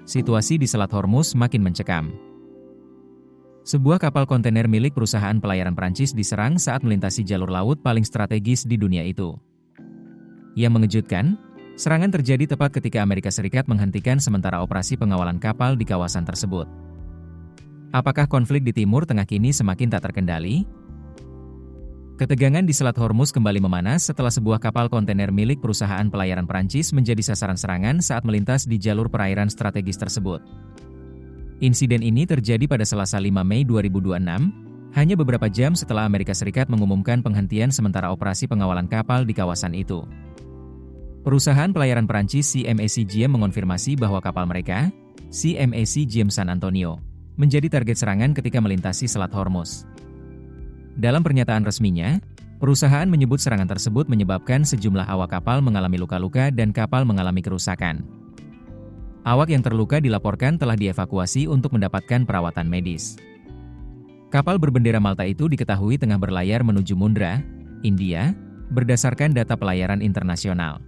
situasi di Selat Hormuz makin mencekam. Sebuah kapal kontainer milik perusahaan pelayaran Prancis diserang saat melintasi jalur laut paling strategis di dunia itu. Yang mengejutkan, serangan terjadi tepat ketika Amerika Serikat menghentikan sementara operasi pengawalan kapal di kawasan tersebut. Apakah konflik di Timur Tengah kini semakin tak terkendali? Ketegangan di Selat Hormuz kembali memanas setelah sebuah kapal kontainer milik perusahaan pelayaran Prancis menjadi sasaran serangan saat melintas di jalur perairan strategis tersebut. Insiden ini terjadi pada Selasa 5 Mei 2026, hanya beberapa jam setelah Amerika Serikat mengumumkan penghentian sementara operasi pengawalan kapal di kawasan itu. Perusahaan pelayaran Prancis CMA CGM mengonfirmasi bahwa kapal mereka, CMA CGM San Antonio, menjadi target serangan ketika melintasi Selat Hormuz. Dalam pernyataan resminya, perusahaan menyebut serangan tersebut menyebabkan sejumlah awak kapal mengalami luka-luka dan kapal mengalami kerusakan. Awak yang terluka dilaporkan telah dievakuasi untuk mendapatkan perawatan medis. Kapal berbendera Malta itu diketahui tengah berlayar menuju Mundra, India, berdasarkan data pelayaran internasional.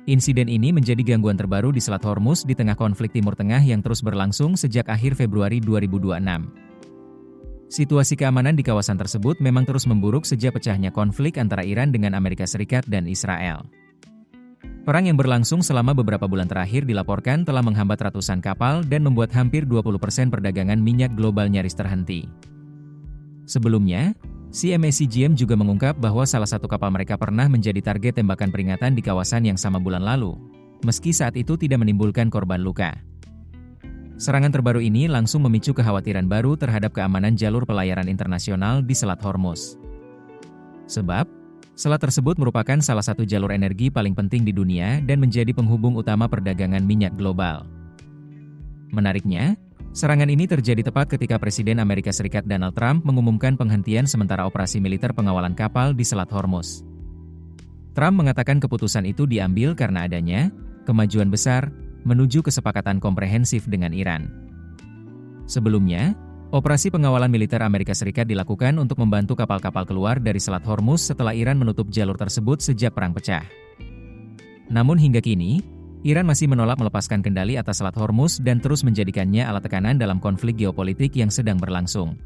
Insiden ini menjadi gangguan terbaru di Selat Hormuz di tengah konflik Timur Tengah yang terus berlangsung sejak akhir Februari 2026. Situasi keamanan di kawasan tersebut memang terus memburuk sejak pecahnya konflik antara Iran dengan Amerika Serikat dan Israel. Perang yang berlangsung selama beberapa bulan terakhir dilaporkan telah menghambat ratusan kapal dan membuat hampir 20% perdagangan minyak global nyaris terhenti. Sebelumnya, CMA CGM juga mengungkap bahwa salah satu kapal mereka pernah menjadi target tembakan peringatan di kawasan yang sama bulan lalu, meski saat itu tidak menimbulkan korban luka. Serangan terbaru ini langsung memicu kekhawatiran baru terhadap keamanan jalur pelayaran internasional di Selat Hormuz. Sebab, selat tersebut merupakan salah satu jalur energi paling penting di dunia dan menjadi penghubung utama perdagangan minyak global. Menariknya, serangan ini terjadi tepat ketika Presiden Amerika Serikat Donald Trump mengumumkan penghentian sementara operasi militer pengawalan kapal di Selat Hormuz. Trump mengatakan keputusan itu diambil karena adanya kemajuan besar menuju kesepakatan komprehensif dengan Iran. Sebelumnya, operasi pengawalan militer Amerika Serikat dilakukan untuk membantu kapal-kapal keluar dari Selat Hormuz setelah Iran menutup jalur tersebut sejak perang pecah. Namun hingga kini, Iran masih menolak melepaskan kendali atas Selat Hormuz dan terus menjadikannya alat tekanan dalam konflik geopolitik yang sedang berlangsung.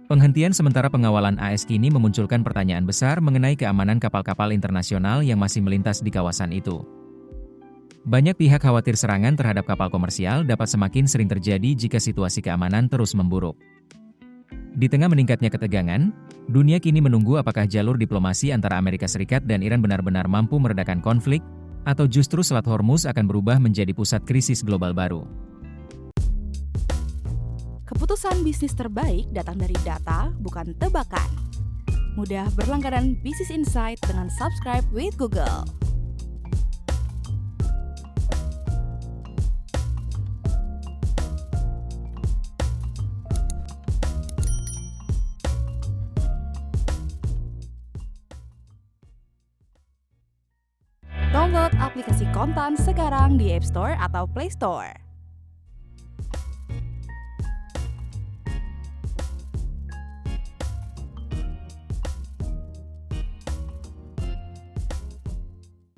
Penghentian sementara pengawalan AS kini memunculkan pertanyaan besar mengenai keamanan kapal-kapal internasional yang masih melintas di kawasan itu. Banyak pihak khawatir serangan terhadap kapal komersial dapat semakin sering terjadi jika situasi keamanan terus memburuk. Di tengah meningkatnya ketegangan, dunia kini menunggu apakah jalur diplomasi antara Amerika Serikat dan Iran benar-benar mampu meredakan konflik, atau justru Selat Hormuz akan berubah menjadi pusat krisis global baru. Keputusan bisnis terbaik datang dari data, bukan tebakan. Mudah berlangganan Business Insight dengan subscribe with Google. Download aplikasi Kontan sekarang di App Store atau Play Store.